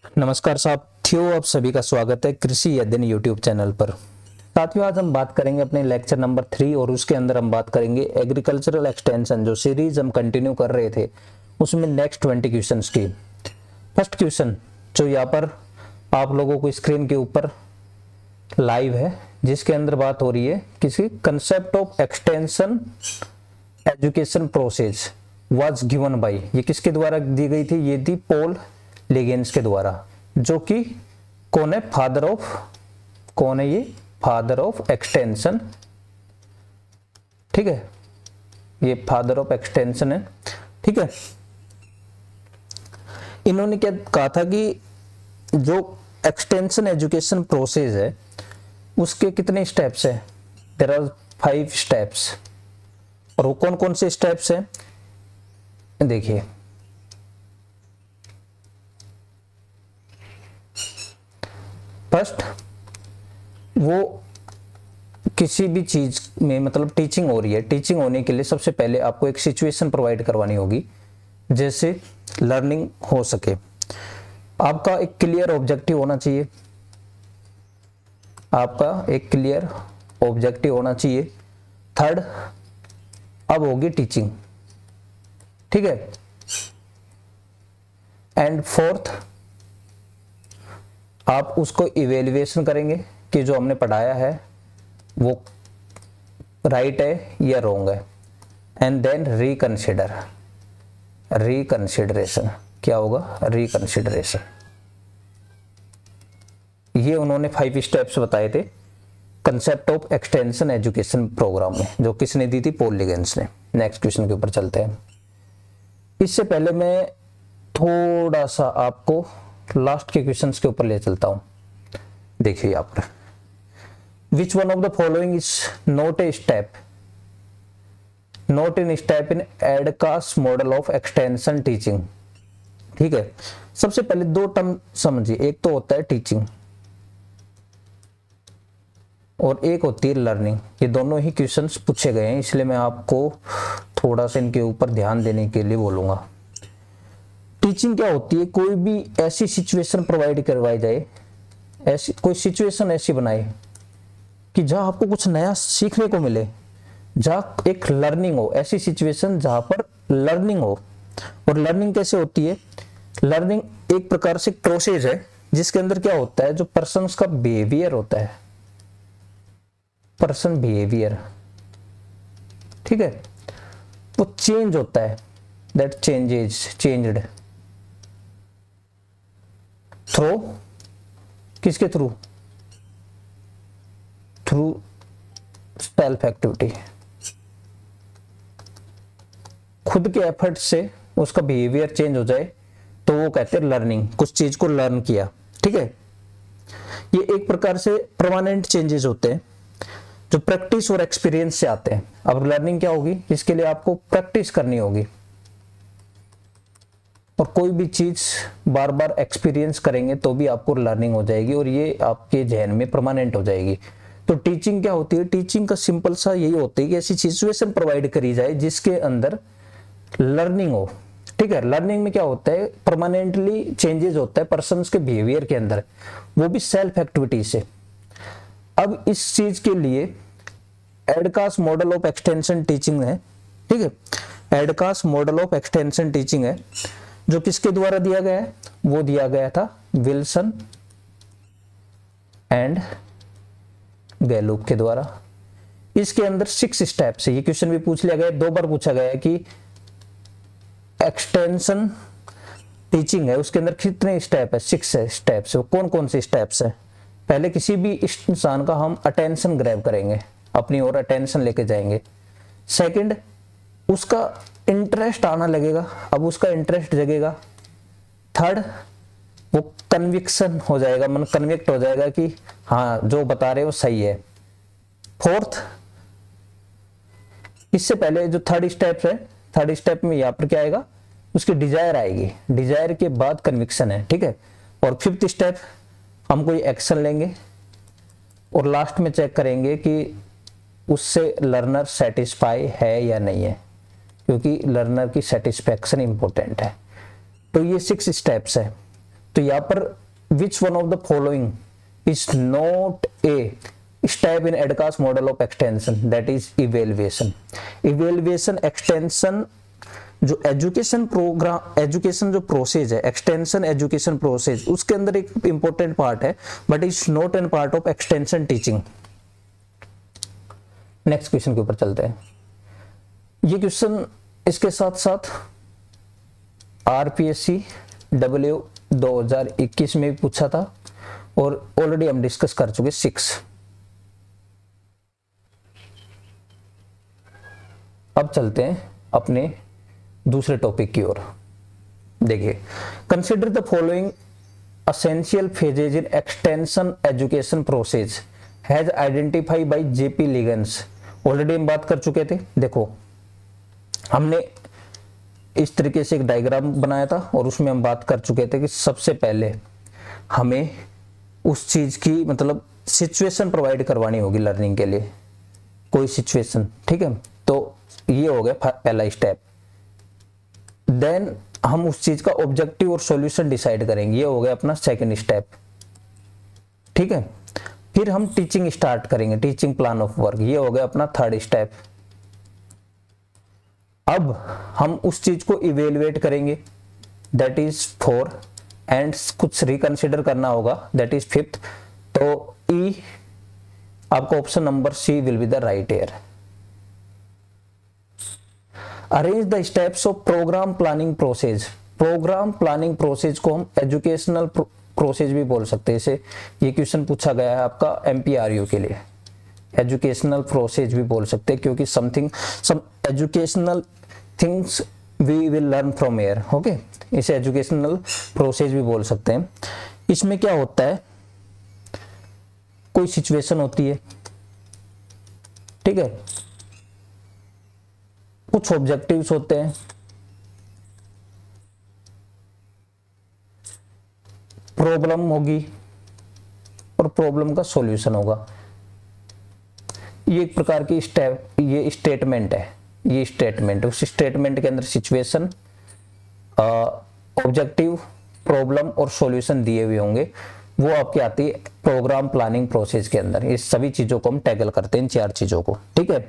नमस्कार साथियों, आप सभी का स्वागत है कृषि अध्ययन यूट्यूब चैनल पर। साथियों, आज हम बात करेंगे अपने लेक्चर नंबर 3 और उसके अंदर हम बात करेंगे एग्रीकल्चरल एक्सटेंशन। जो सीरीज हम कंटिन्यू कर रहे थे उसमें नेक्स्ट 20 क्वेश्चंस की फर्स्ट क्वेश्चन जो यहाँ पर आप लोगों को स्क्रीन के ऊपर लाइव है, जिसके अंदर बात हो रही है किसी concept of extension education process was given by. ये किसके द्वारा दी गई थी? ये थी पॉल लिगेंस के द्वारा, जो कि कौन है? कौन है ये? Father of extension. ठीक है, ये फादर ऑफ एक्सटेंशन है। ठीक है, इन्होंने क्या कहा था कि जो एक्सटेंशन एजुकेशन प्रोसेस है उसके कितने स्टेप्स है? There are 5 steps. और वो कौन कौन से स्टेप्स हैं? देखिए, फर्स्ट, वो किसी भी चीज में मतलब टीचिंग हो रही है, टीचिंग होने के लिए सबसे पहले आपको एक सिचुएशन प्रोवाइड करवानी होगी जैसे लर्निंग हो सके। आपका एक क्लियर ऑब्जेक्टिव होना चाहिए, आपका एक क्लियर ऑब्जेक्टिव होना चाहिए। थर्ड, अब होगी टीचिंग। ठीक है, एंड फोर्थ, आप उसको इवेल्युएशन करेंगे कि जो हमने पढ़ाया है वो राइट है या रॉन्ग है। And then reconsideration. क्या होगा? रिकंसिडरेशन। ये उन्होंने 5 स्टेप्स बताए थे concept of extension education program में, जो किसने दी थी? पॉल लिगेंस ने। नेक्स्ट क्वेश्चन के ऊपर चलते हैं। इससे पहले मैं थोड़ा सा आपको लास्ट के क्वेश्चंस के ऊपर ले चलता हूं। देखिए यहाँ पर, which one of the following is not in step in ADKAS model of extension teaching. ठीक है, सबसे पहले 2 टर्म समझिए। एक तो होता है टीचिंग और एक होती है लर्निंग। ये दोनों ही क्वेश्चंस पूछे गए हैं, इसलिए मैं आपको थोड़ा सा इनके ऊपर ध्यान देने के लिए बोलूंगा। टीचिंग क्या होती है? कोई भी ऐसी सिचुएशन प्रोवाइड करवाई जाए, ऐसी कोई सिचुएशन ऐसी बनाए कि जहां आपको कुछ नया सीखने को मिले, जहां एक लर्निंग हो। ऐसी सिचुएशन जहां पर लर्निंग हो। और लर्निंग कैसे होती है? लर्निंग एक प्रकार से प्रोसेस है जिसके अंदर क्या होता है? जो पर्सन्स का बिहेवियर होता है, पर्सन बिहेवियर, ठीक है, वो चेंज होता है। दैट चेंज्ड थ्रू किसके थ्रू? Through self activity. खुद के एफर्ट से उसका बिहेवियर चेंज हो जाए तो वो कहते हैं लर्निंग। कुछ चीज को लर्न किया। ठीक है, ये एक प्रकार से परमानेंट चेंजेस होते हैं जो प्रैक्टिस और एक्सपीरियंस से आते हैं। अब लर्निंग क्या होगी? इसके लिए आपको प्रैक्टिस करनी होगी और कोई भी चीज बार बार एक्सपीरियंस करेंगे तो भी आपको लर्निंग हो जाएगी और ये आपके जहन में परमानेंट हो जाएगी। तो टीचिंग क्या होती है? टीचिंग का सिंपल सा यही होता है कि ऐसी सिचुएशन प्रोवाइड करी जाए जिसके अंदर लर्निंग हो। ठीक है, लर्निंग में क्या होता है? परमानेंटली चेंजेस होता है पर्सन्स के बिहेवियर के अंदर, वो भी सेल्फ एक्टिविटी से। अब इस चीज के लिए एडकास मॉडल ऑफ एक्सटेंशन टीचिंग है। ठीक है, एडकास मॉडल ऑफ एक्सटेंशन टीचिंग है जो किसके द्वारा दिया गया है? वो दिया गया था विल्सन एंड गैलुप के द्वारा। इसके अंदर 6 स्टेप्स है। ये क्वेश्चन भी पूछ लिया गया, 2 बार पूछा गया है कि एक्सटेंशन टीचिंग है उसके अंदर कितने स्टेप है? 6 स्टेप्स है। कौन कौन से स्टेप्स है? पहले किसी भी इंसान का हम अटेंशन ग्रैब करेंगे, अपनी ओर अटेंशन लेके जाएंगे। सेकंड, उसका इंटरेस्ट आना लगेगा, अब उसका इंटरेस्ट जगेगा। थर्ड, वो कन्विक्शन हो जाएगा, मन कन्विक्ट हो जाएगा कि हाँ जो बता रहे हो सही है। फोर्थ, इससे पहले जो थर्ड स्टेप है, थर्ड स्टेप में यहाँ पर क्या आएगा? उसकी डिजायर आएगी, डिजायर के बाद कन्विक्शन है। ठीक है, और फिफ्थ स्टेप, हम कोई एक्शन लेंगे और लास्ट में चेक करेंगे कि उससे लर्नर सेटिस्फाई है या नहीं है, क्योंकि लर्नर की सेटिस्फैक्शन इंपॉर्टेंट है। तो ये 6 स्टेप्स है। तो यहाँ पर which one of the following is not a step in ADKAS model of extension, that is evaluation. Evaluation extension जो एजुकेशन प्रोग्राम, एजुकेशन जो प्रोसेस है, एक्सटेंशन एजुकेशन प्रोसेस, उसके अंदर एक इंपॉर्टेंट पार्ट है, but is not an part of extension teaching. Next question के ऊपर चलते हैं। ये क्वेश्चन इसके साथ साथ आरपीएससी डब्ल्यू 2021 में भी पूछा था और ऑलरेडी हम डिस्कस कर चुके 6। अब चलते हैं अपने दूसरे टॉपिक की ओर। देखिए, consider the following essential phases in extension education process has identified by JP Leagans. Already हम बात कर चुके थे। देखो, हमने इस तरीके से एक डायग्राम बनाया था और उसमें हम बात कर चुके थे कि सबसे पहले हमें उस चीज की मतलब सिचुएशन प्रोवाइड करवानी होगी लर्निंग के लिए, कोई सिचुएशन, ठीक है। तो ये हो गया पहला स्टेप। देन हम उस चीज का ऑब्जेक्टिव और सॉल्यूशन डिसाइड करेंगे, ये हो गया अपना सेकंड स्टेप, ठीक है। फिर हम टीचिंग स्टार्ट करेंगे, टीचिंग प्लान ऑफ वर्क, ये हो गया अपना थर्ड स्टेप। अब हम उस चीज को इवेलुएट करेंगे, दैट इज 4, एंड कुछ रिकंसिडर करना होगा, दैट इज 5th। तो ई आपका option number C will be the right एयर। Arrange the steps of program planning process. Program planning process को हम एजुकेशनल प्रोसेस भी बोल सकते हैं। इसे ये क्वेश्चन पूछा गया है आपका एमपीआरयू के लिए, एजुकेशनल प्रोसेस भी बोल सकते हैं, क्योंकि something some educational things we will learn from here, okay. इसे एजुकेशनल प्रोसेस भी बोल सकते हैं। इसमें क्या होता है, कोई सिचुएशन होती है, ठीक है, कुछ ऑब्जेक्टिव्स होते हैं, प्रॉब्लम होगी और प्रॉब्लम का सॉल्यूशन होगा। ये एक प्रकार की ये स्टेटमेंट है, ये स्टेटमेंट, उस स्टेटमेंट के अंदर सिचुएशन, ऑब्जेक्टिव, प्रॉब्लम और सॉल्यूशन दिए हुए होंगे, वो आपकी आती है प्रोग्राम प्लानिंग प्रोसेस के अंदर। इस सभी चीजों को हम टैकल करते हैं, इन 4 चीजों को, ठीक है।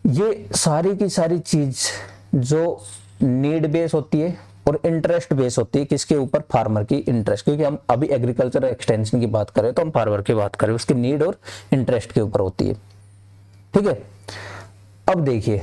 ये सारी की सारी चीज जो नीड बेस होती है और इंटरेस्ट बेस होती है, किसके ऊपर, फार्मर की इंटरेस्ट, क्योंकि हम अभी एग्रीकल्चर एक्सटेंशन की बात करें तो हम फार्मर की बात करें, उसकी नीड और इंटरेस्ट के ऊपर होती है, ठीक है। अब देखिए,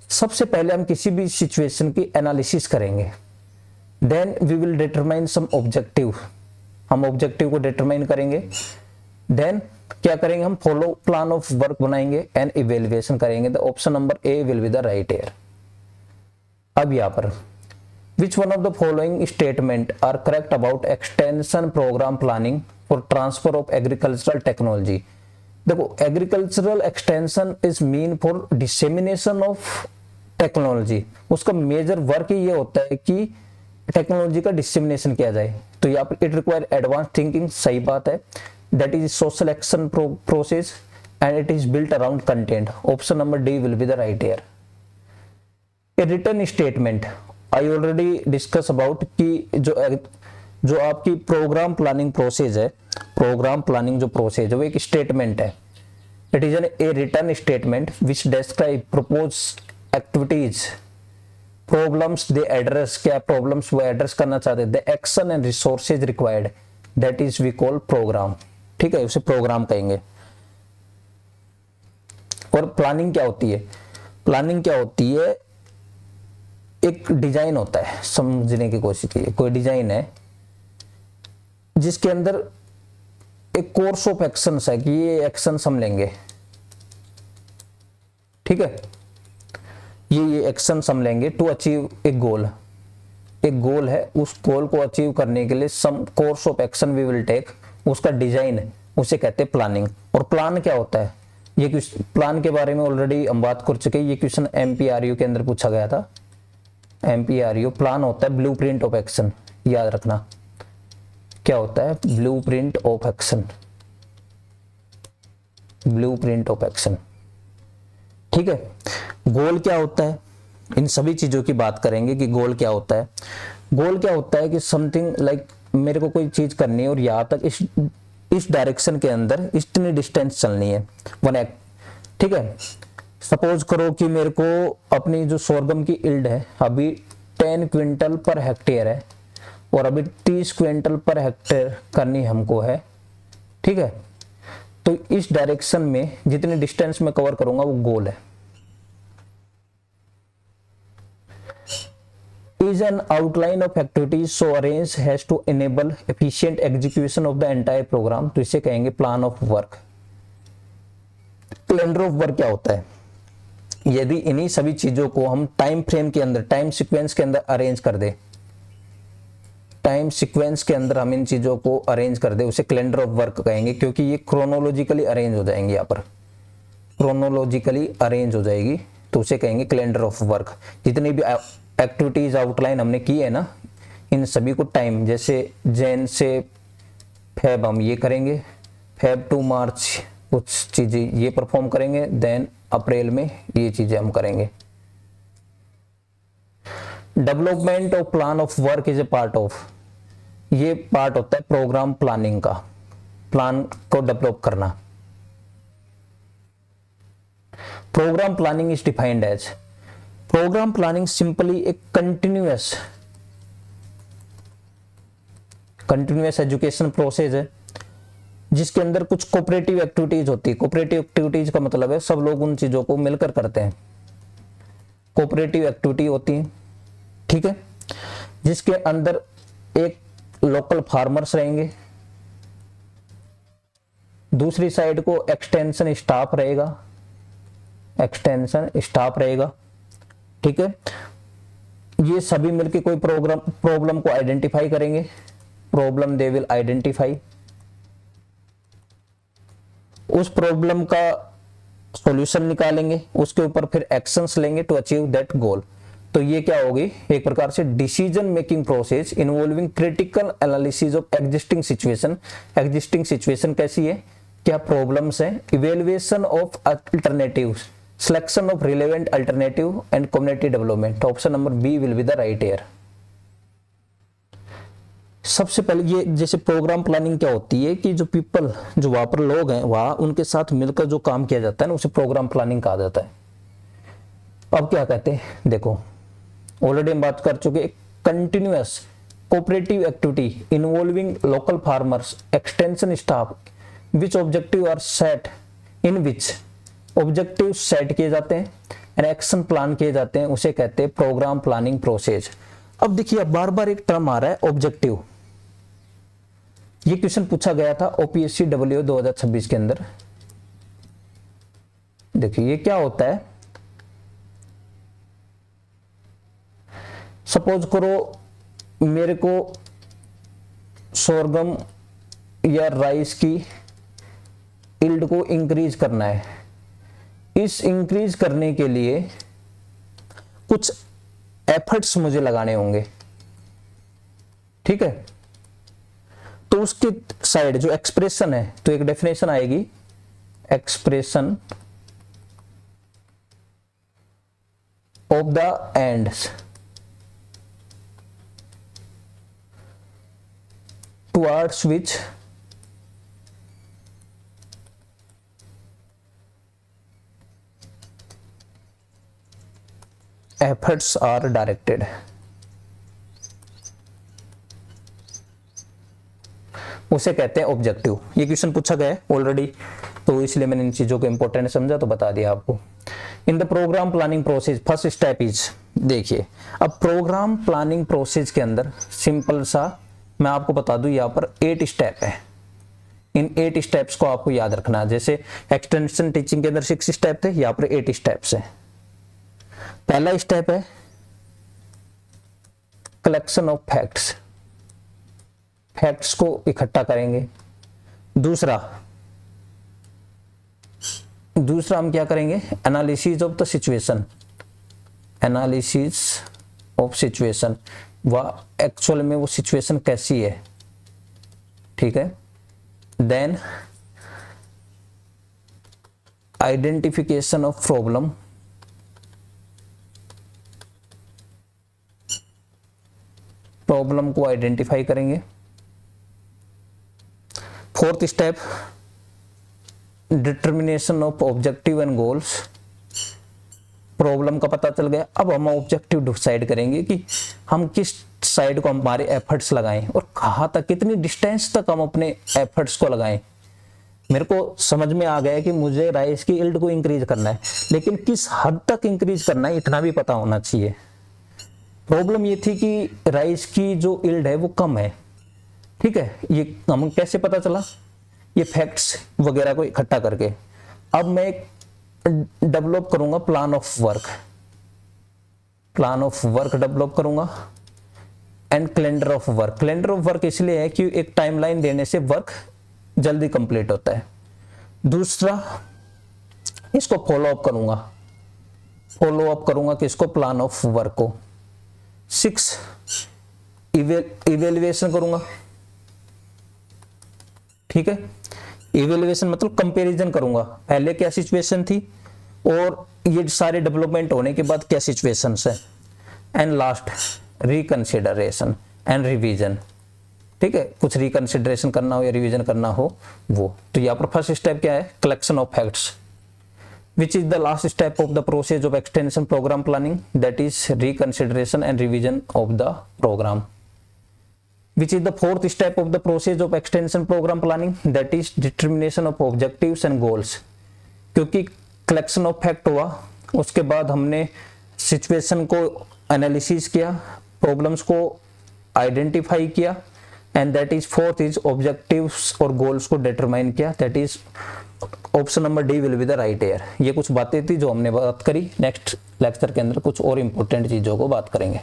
सबसे पहले हम किसी भी सिचुएशन की एनालिसिस करेंगे, then we will determine some objective, हम ऑब्जेक्टिव को डिटरमाइन करेंगे, देन क्या करेंगे, हम फॉलो प्लान ऑफ वर्क बनाएंगे एंड इवेल्युएशन करेंगे। The option number A will be the right एयर। अब यहां पर which one of the following statement are correct about extension program planning for transfer of agricultural technology। देखो, agricultural extension is mean for dissemination of technology, उसका major work ही ये होता है कि टेक्नोलॉजी का डिसेमिनेशन किया जाए। तो यहाँ पर इट रिक्वायर एडवांस थिंकिंग, सही बात है, that is social action process and it is built around content. Option number D will be the right एयर। A written statement, I already discuss about कि जो आपकी प्रोग्राम प्लानिंग प्रोसेस है, program planning जो process है वो एक statement है। It is an a written statement which describe propose activities, problems they address, क्या प्रॉब्लम्स वो एड्रेस करना चाहते हैं, the action and resources required, that is we call program, ठीक है, उसे प्रोग्राम कहेंगे। और प्लानिंग क्या होती है, प्लानिंग क्या होती है, एक डिजाइन होता है, समझने की कोशिश कीजिए, कोई डिजाइन है जिसके अंदर एक कोर्स ऑफ एक्शंस है कि ये एक्शंस हम लेंगे, ठीक है, ये एक्शंस हम लेंगे टू अचीव एक गोल, एक गोल है, उस गोल को अचीव करने के लिए some course of action we will take, उसका डिजाइन है, उसे कहते हैं प्लानिंग। और प्लान क्या होता है, ये प्लान के बारे में ऑलरेडी हम बात कर चुके हैं, ये क्वेश्चन एमपीआरयू के अंदर पूछा गया था। एमपीआरयू प्लान होता है ब्लूप्रिंट ऑफ एक्शन, याद रखना क्या होता है, blueprint of action, blueprint of action, ठीक है। गोल क्या होता है, इन सभी चीजों की बात करेंगे कि गोल क्या होता है। गोल क्या होता है कि समथिंग लाइक मेरे को कोई चीज करनी है और यहाँ तक इस डायरेक्शन के अंदर इतनी डिस्टेंस चलनी है, वन एक्ट, ठीक है। सपोज करो कि मेरे को अपनी जो सोरगम की इल्ड है अभी 10 क्विंटल पर हेक्टेयर है और अभी 30 क्विंटल पर हेक्टेयर करनी हमको है, ठीक है। तो इस डायरेक्शन में जितनी डिस्टेंस में कवर करूंगा वो गोल है। Is an outline of activities so arranged has to enable efficient execution of the entire program, तो इसे कहेंगे plan of work. Calendar of work क्या होता है? यदि इन्हीं सभी चीजों को हम टाइम फ्रेम के अंदर, टाइम सीक्वेंस के अंदर अरेंज कर दे, टाइम सीक्वेंस के अंदर हम इन चीजों को अरेंज कर दे, उसे कैलेंडर ऑफ वर्क कहेंगे, क्योंकि ये क्रोनोलॉजिकली अरेंज हो जाएंगे। यहाँ पर क्रोनोलॉजिकली अरेंज हो जाएगी तो उसे कहेंगे कैलेंडर ऑफ वर्क। जितनी भी एक्टिविटीज आउटलाइन हमने की है ना, इन सभी को टाइम, जैसे जैन से फेब हम ये करेंगे, फेब टू मार्च कुछ चीजें ये परफॉर्म करेंगे, देन अप्रैल में ये चीजें हम करेंगे। Development of plan of work is a part of, ये पार्ट होता है प्रोग्राम प्लानिंग का, प्लान को डेवलप करना। Program planning is defined as, program planning simply एक कंटिन्यूअस एजुकेशन प्रोसेस है जिसके अंदर कुछ कोऑपरेटिव एक्टिविटीज होती है। कोऑपरेटिव एक्टिविटीज का मतलब है सब लोग उन चीजों को मिलकर करते हैं, कोऑपरेटिव एक्टिविटी होती है, ठीक है। जिसके अंदर एक लोकल फार्मर्स रहेंगे, दूसरी साइड को एक्सटेंशन स्टाफ रहेगा, ठीक है। ये सभी मिलकर कोई प्रॉब्लम को आइडेंटिफाई करेंगे, प्रॉब्लम दे विल आइडेंटिफाई, उस प्रॉब्लम का सॉल्यूशन निकालेंगे, उसके ऊपर फिर एक्शंस लेंगे टू अचीव दैट गोल। तो ये क्या होगी, एक प्रकार से decision making process involving critical analysis of existing situation. Existing situation कैसी है, क्या प्रॉब्लम्स है, evaluation of alternatives, selection of relevant alternative and community development. Option number B will be the right एयर। सबसे पहले ये जैसे प्रोग्राम प्लानिंग क्या होती है कि जो पीपल, जो वहां पर लोग हैं, वहां उनके साथ मिलकर जो काम किया जाता है ना, उसे प्रोग्राम प्लानिंग कहा जाता है। अब क्या कहते हैं, देखो ऑलरेडी हम बात कर चुके, continuous cooperative activity involving local farmers, extension staff, which objective are set, in which objective set किए जाते हैं एंड एक्शन प्लान किए जाते हैं, उसे कहते हैं प्रोग्राम प्लानिंग प्रोसेस। अब देखिए बार बार एक टर्म आ रहा है ऑब्जेक्टिव, ये क्वेश्चन पूछा गया था ओपीएससी डब्ल्यू 2026 के अंदर। देखिए ये क्या होता है, सपोज करो मेरे को सोरगम या राइस की यील्ड को इंक्रीज करना है। इस इंक्रीज करने के लिए कुछ एफर्ट्स मुझे लगाने होंगे, ठीक है। तो उसके साइड जो एक्सप्रेशन है, तो एक डेफिनेशन आएगी, expression of the ends towards which efforts are directed। उसे कहते हैं ऑब्जेक्टिव। ये क्वेश्चन पूछा गया है ऑलरेडी, तो इसलिए मैंने इन चीजों को इंपॉर्टेंट समझा तो बता दिया आपको। In the program planning process first step is, देखिए अब प्रोग्राम प्लानिंग प्रोसेस के अंदर सिंपल सा मैं आपको बता दूं, यहाँ पर 8 स्टेप है। इन 8 स्टेप्स को आपको याद रखना। जैसे एक्सटेंशन टीचिंग के अंदर 6 स्टेप थे, यहाँ पर 8 स्टेप्स है। पहला स्टेप है कलेक्शन ऑफ फैक्ट्स, फैक्ट्स को इकट्ठा करेंगे। दूसरा हम क्या करेंगे, analysis of the situation, analysis of situation, वह एक्चुअल में वो सिचुएशन कैसी है, ठीक है। Then identification of problem, problem को आइडेंटिफाई करेंगे। Fourth step, determination of objective and goals. Problem का पता चल गया, अब हम ऑब्जेक्टिव डिसाइड करेंगे कि हम किस साइड को हमारे एफर्ट्स लगाएं और कहाँ तक, कितनी डिस्टेंस तक हम अपने एफर्ट्स को लगाएं। मेरे को समझ में आ गया कि मुझे राइस की यील्ड को इंक्रीज करना है, लेकिन किस हद तक इंक्रीज करना है इतना भी पता होना चाहिए। प्रॉब्लम ये थी कि राइस की जो यील्ड है वो कम है, ठीक है। ये हम कैसे पता चला, ये फैक्ट्स वगैरह को इकट्ठा करके। अब मैं एक डेवलप करूंगा प्लान ऑफ वर्क, डेवलप करूंगा and calendar of work. Calendar of work इसलिए है कि एक टाइमलाइन देने से वर्क जल्दी कंप्लीट होता है। दूसरा, इसको फॉलो अप करूंगा किसको, प्लान ऑफ वर्क को। 6, इवेल्युएशन करूंगा, ठीक है। इवेल्युएशन मतलब कंपैरिजन करूंगा, पहले क्या सिचुएशन थी और ये सारे डेवलपमेंट होने के बाद क्या सिचुएशंस है। And last, reconsideration and revision, ठीक है। कुछ रिकंसिडरेशन करना हो या रिवीजन करना हो वो। तो यहाँ पर फर्स्ट स्टेप क्या है, collection of facts, which is the last step of the process of extension program planning, that is reconsideration and revision of the program. Which is the fourth step of the process of extension program planning, that is determination of objectives and goals. क्योंकि collection of fact हुआ, उसके बाद हमने situation को analysis किया, problems को identify किया, and that is fourth is objectives और goals को determine किया, that is option number D will be the right air. ये कुछ बातें थी जो हमने बात करी। नेक्स्ट लेक्चर के अंदर कुछ और इंपॉर्टेंट चीजों को बात करेंगे।